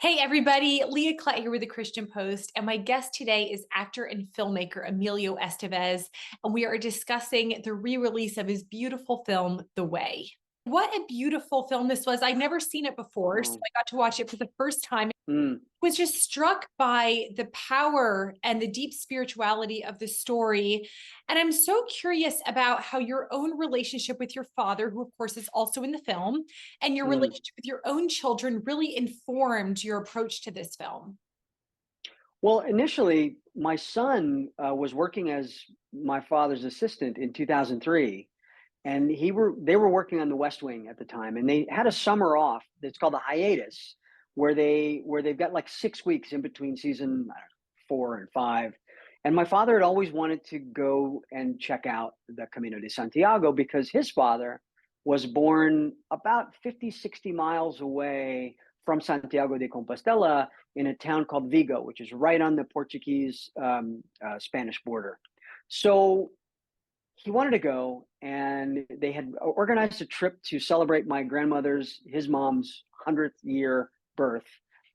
Hey everybody, Leah Klett here with the Christian Post, and my guest today is actor and filmmaker Emilio Estevez, and we are discussing the re-release of his beautiful film, The Way. What a beautiful film this was. I'd never seen it before, so Oh, I got to watch it for the first time. mm. Was just struck by the power and the deep spirituality of the story. And I'm so curious about how your own relationship with your father, who of course is also in the film, and your Mm. relationship with your own children really informed your approach to this film. Well, initially, my son was working as my father's assistant in 2003, and they were working on The West Wing at the time, and they had a summer off that's called a hiatus, where they've got like 6 weeks in between season I don't know, 4 and 5. And my father had always wanted to go and check out the Camino de Santiago because his father was born about 50, 60 miles away from Santiago de Compostela in a town called Vigo, which is right on the Portuguese Spanish border. So he wanted to go, and they had organized a trip to celebrate my grandmother's, his mom's 100th year birth.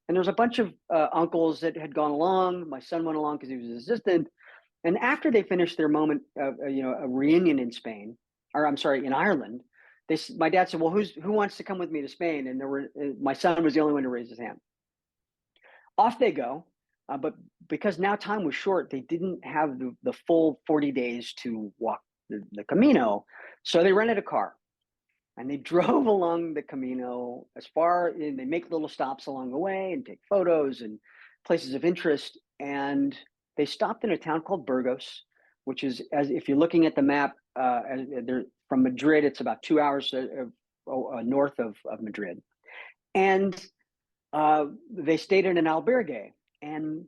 And there was a bunch of uncles that had gone along. My son went along because he was his assistant. And after they finished their moment of, a reunion in Spain, or I'm sorry, in Ireland, my dad said, "Well, who wants to come with me to Spain?" And my son was the only one to raise his hand. Off they go. But because now time was short, they didn't have the full 40 days to walk the Camino. So they rented a car and they drove along the Camino and they make little stops along the way and take photos and places of interest. And they stopped in a town called Burgos, which is, as if you're looking at the map, from Madrid, it's about 2 hours north of Madrid. And they stayed in an albergue, and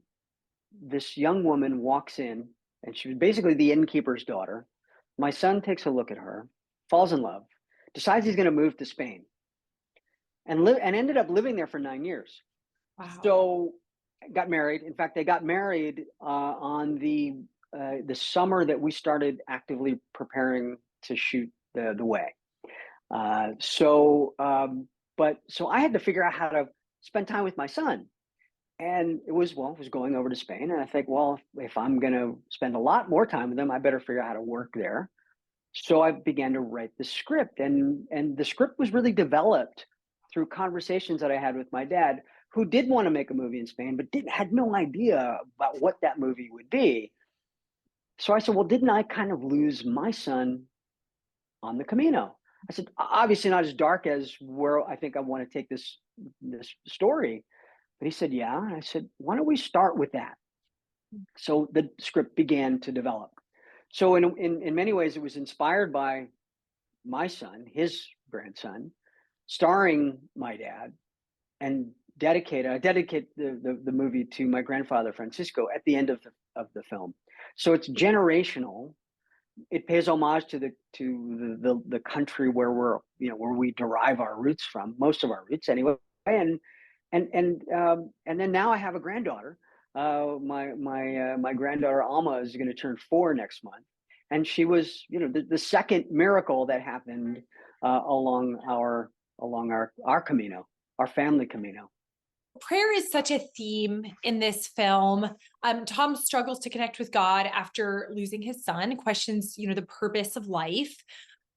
this young woman walks in, and she was basically the innkeeper's daughter. My son takes a look at her, falls in love, decides he's going to move to Spain, and ended up living there for 9 years. Wow. So got married. In fact, they got married on the summer that we started actively preparing to shoot the way. So I had to figure out how to spend time with my son. And it was going over to Spain. And I think, well, if I'm going to spend a lot more time with them, I better figure out how to work there. So I began to write the script, and the script was really developed through conversations that I had with my dad, who did want to make a movie in Spain, but didn't had no idea about what that movie would be. So I said, well, didn't I kind of lose my son on the Camino? I said, obviously not as dark as where I think I want to take this story. But he said, yeah. And I said, why don't we start with that? So the script began to develop. So in many ways, it was inspired by my son, his grandson, starring my dad, and I dedicate the movie to my grandfather Francisco at the end of the film. So it's generational. It pays homage to the country where where we derive our roots from, most of our roots anyway. And then now I have a granddaughter. My granddaughter Alma is going to turn 4 next month, and she was the second miracle that happened along our Camino, our family Camino. Prayer is such a theme in this film. Tom struggles to connect with God after losing his son, questions, the purpose of life.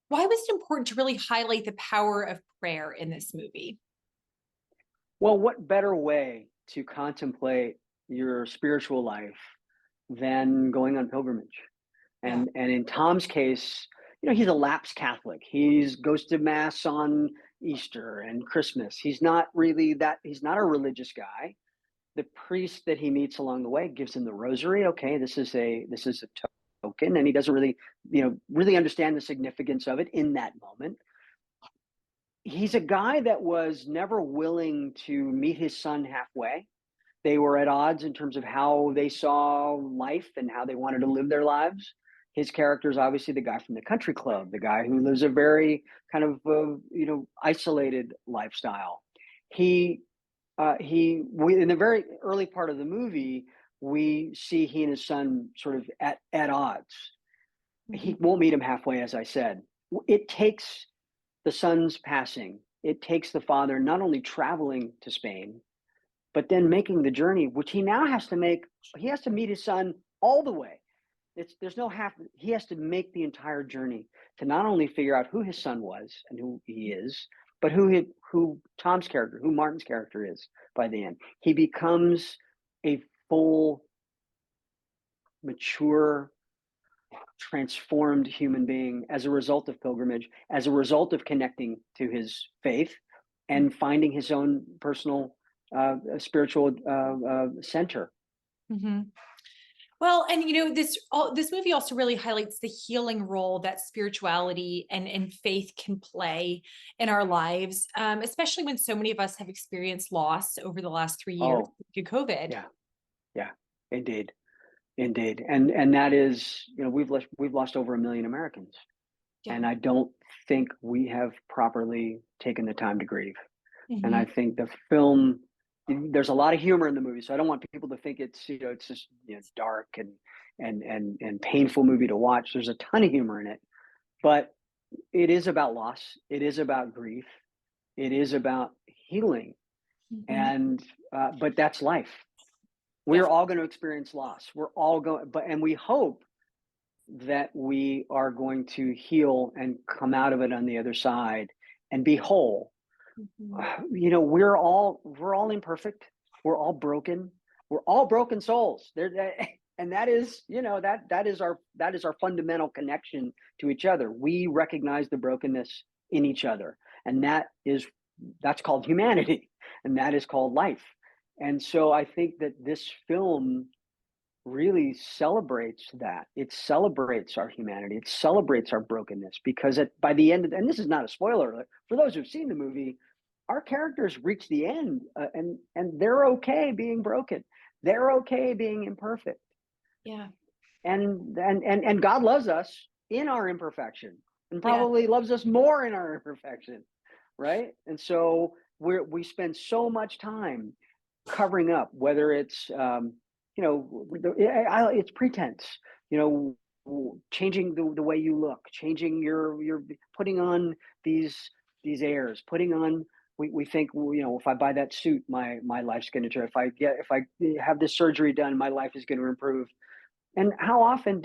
Why was it important to really highlight the power of prayer in this movie? Well, what better way to contemplate your spiritual life than going on pilgrimage? Yeah. And in Tom's case, he's a lapsed Catholic. He goes to mass on Easter and Christmas. He's not a religious guy. The priest that he meets along the way gives him the rosary. Okay, this is a token, and he doesn't really understand the significance of it in that moment. He's a guy that was never willing to meet his son halfway. They were at odds in terms of how they saw life and how they wanted to live their lives. His character is obviously the guy from the country club, the guy who lives a very kind of isolated lifestyle. In the very early part of the movie, we see he and his son sort of at odds. He Mhm. won't meet him halfway, as I said. It takes the son's passing. It takes the father not only traveling to Spain, but then making the journey, which he now has to make. He has to meet his son all the way. There's no half. He has to make the entire journey to not only figure out who his son was and who he is, but who Tom's character, who Martin's character is by the end. He becomes a full, mature, transformed human being as a result of pilgrimage, as a result of connecting to his faith and finding his own personal spiritual center. Mhm. Well, and this movie also really highlights the healing role that spirituality and faith can play in our lives, especially when so many of us have experienced loss over the last 3 years Oh, due to COVID. yeah, yeah, indeed, indeed, and that is, we've lost over 1 million Americans, Yeah. and I don't think we have properly taken the time to grieve. And Hmm. I think the film, there's a lot of humor in the movie, so I don't want people to think it's just dark and painful movie to watch. There's a ton of humor in it, but it is about loss. It is about grief. It is about healing, Hmm. and but that's life. We're Definitely. all going to experience loss. We're all going, and we hope that we are going to heal and come out of it on the other side and be whole. Hmm. We're all imperfect. We're all broken. We're all broken souls. And that is, that is our fundamental connection to each other. We recognize the brokenness in each other, and that's called humanity, and that is called life. And so I think that this film really celebrates that. It celebrates our humanity. It celebrates our brokenness because by the end, and this is not a spoiler alert, for those who've seen the movie, our characters reach the end, and they're okay being broken. They're okay being imperfect, Yeah. and God loves us in our imperfection, and Yeah. probably loves us more in our imperfection, right? And so we spend so much time covering up, whether it's it's pretense, changing the way you look, changing your putting on these airs, putting on. We think, well, if I buy that suit, my life's going to turn. If I have this surgery done, my life is going to improve. And how often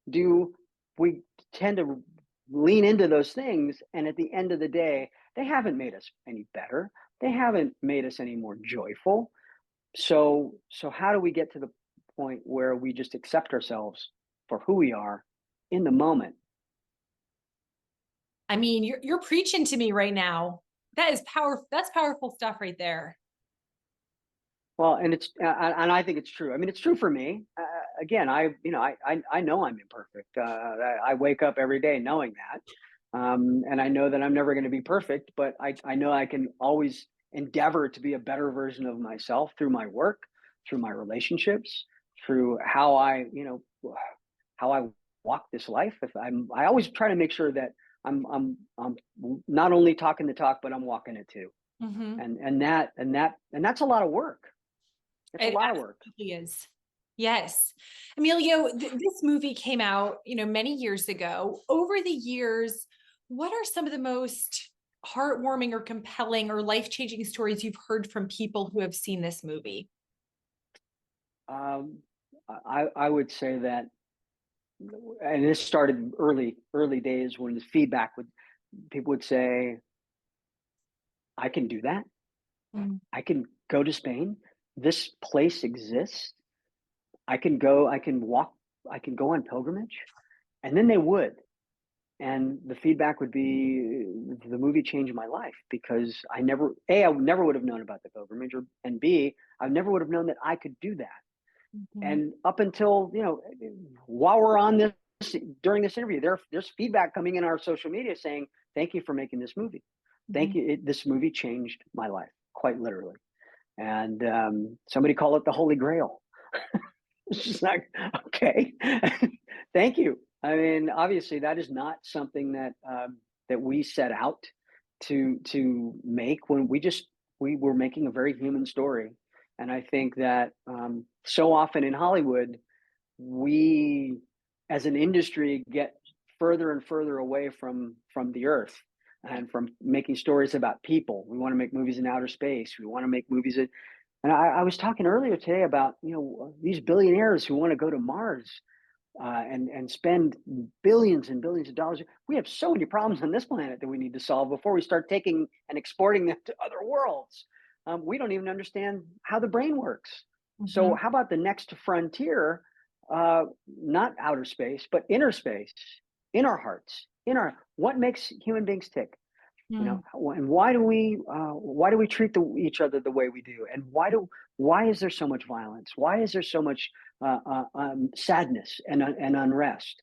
do we tend to lean into those things? And at the end of the day, they haven't made us any better. They haven't made us any more joyful. So how do we get to the point where we just accept ourselves for who we are in the moment? I mean, you're preaching to me right now. That is powerful. That's powerful stuff right there. Well, and I think it's true. I mean, it's true for me. Again, I know I'm imperfect. I wake up every day knowing that, and I know that I'm never going to be perfect. But I know I can always endeavor to be a better version of myself through my work, through my relationships, through how I walk this life. I always try to make sure that I'm not only talking the talk, but I'm walking it too. Hmm. And that's a lot of work. It's a It lot of work. absolutely is. Yes. Emilio, this movie came out, many years ago. Over the years, what are some of the most heartwarming or compelling or life-changing stories you've heard from people who have seen this movie? Um, I would say that, and this started early days when the feedback would people would say, "I can do that. Mm. I can go to Spain. This place exists. I can go. I can walk. I can go on pilgrimage." And then they would, and the feedback would be, the movie changed my life because I never would have known about the pilgrimage, and B, I never would have known that I could do that. Mhm. And up until, while we're on this, during this interview, there's feedback coming in our social media saying, "Thank you for making this movie. Thank Mhm. you. This movie changed my life, quite literally." And somebody call it the Holy Grail. It's just like, okay, thank you. I mean, obviously, that is not something that we set out to make. When we were making a very human story, and I think that so often in Hollywood, we, as an industry, get further and further away from the earth Yeah. and from making stories about people. We want to make movies in outer space. We want to make movies And I was talking earlier today about, these billionaires who want to go to Mars, and spend billions and billions of dollars. We have so many problems on this planet that we need to solve before we start taking and exporting them to other worlds. We don't even understand how the brain works. So, Mhm. how about the next frontier? Not outer space, but inner space, in our hearts, in our what makes human beings tick. Mm. And why do we treat each other the way we do, and why is there so much violence? Why is there so much sadness and unrest?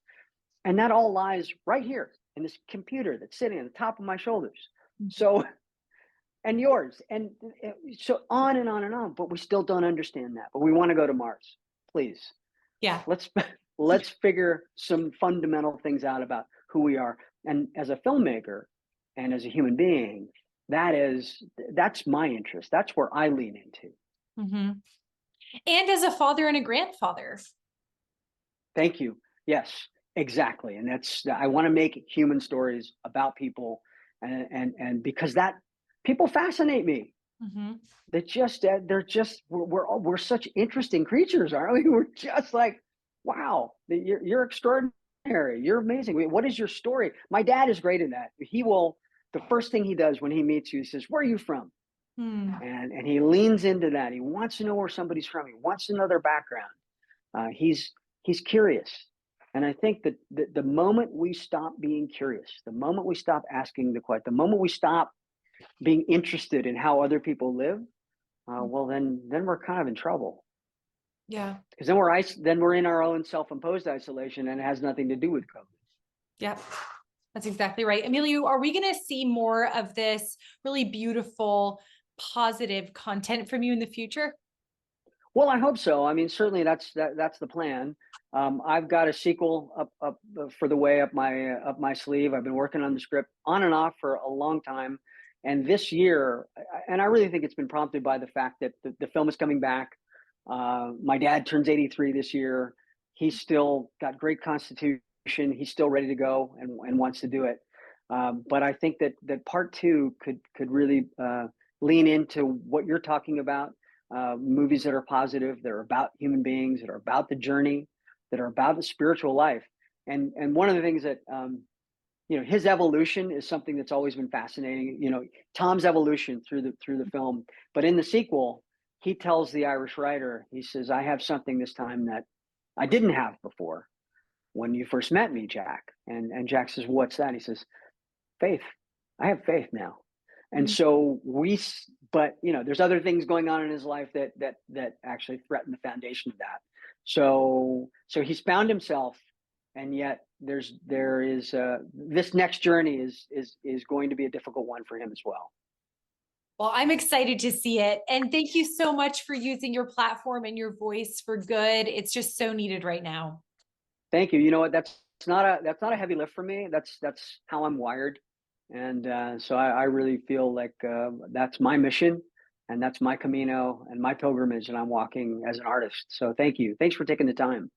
And that all lies right here in this computer that's sitting on the top of my shoulders. Mhm. So, and yours, and so on and on and on. But we still don't understand that. But we want to go to Mars. Please, Yeah. let's let's figure some fundamental things out about who we are. And as a filmmaker and as a human being, that's my interest. That's where I lean into. Mhm. And as a father and a grandfather. Thank you. Yes, exactly. And I want to make human stories about people, and because that people fascinate me. Mhm. They're just we're such interesting creatures, aren't we? We're just like, wow, you're extraordinary. You're amazing. What is your story? My dad is great in that. The first thing he does when he meets you, he says, "Where are you from?" Mm. And he leans into that. He wants to know where somebody's from. He wants to know their background. He's curious. And I think that the moment we stop being curious, the moment we stop asking the question, the moment we stop being interested in how other people live, well, then we're kind of in trouble, Yeah. because then we're in our own self-imposed isolation, and it has nothing to do with COVID. Yep. That's exactly right. Emilio, are we going to see more of this really beautiful, positive content from you in the future? Well, I hope so. I mean, certainly that's the plan. I've got a sequel for the way up my sleeve. I've been working on the script on and off for a long time, and this year, and I really think it's been prompted by the fact that the film is coming back. My dad turns 83 this year. He's still got great constitution. He's still ready to go and wants to do it. But I think that part two could really lean into what you're talking about, movies that are positive, that are about human beings, that are about the journey, that are about the spiritual life. And one of the things that his evolution is something that's always been fascinating. Tom's evolution through the film, but in the sequel, he tells the Irish writer, he says, "I have something this time that I didn't have before when you first met me, Jack." And Jack says, "What's that?" He says, "Faith. I have faith now." And Mm. so but there's other things going on in his life that actually threaten the foundation of that. So he's found himself, and yet there is this next journey is going to be a difficult one for him as well. Well, I'm excited to see it. And thank you so much for using your platform and your voice for good. It's just so needed right now. Thank you. You know what? That's not a heavy lift for me. That's how I'm wired, and so I really feel like that's my mission, and that's my Camino and my pilgrimage that I'm walking as an artist. So thank you. Thanks for taking the time.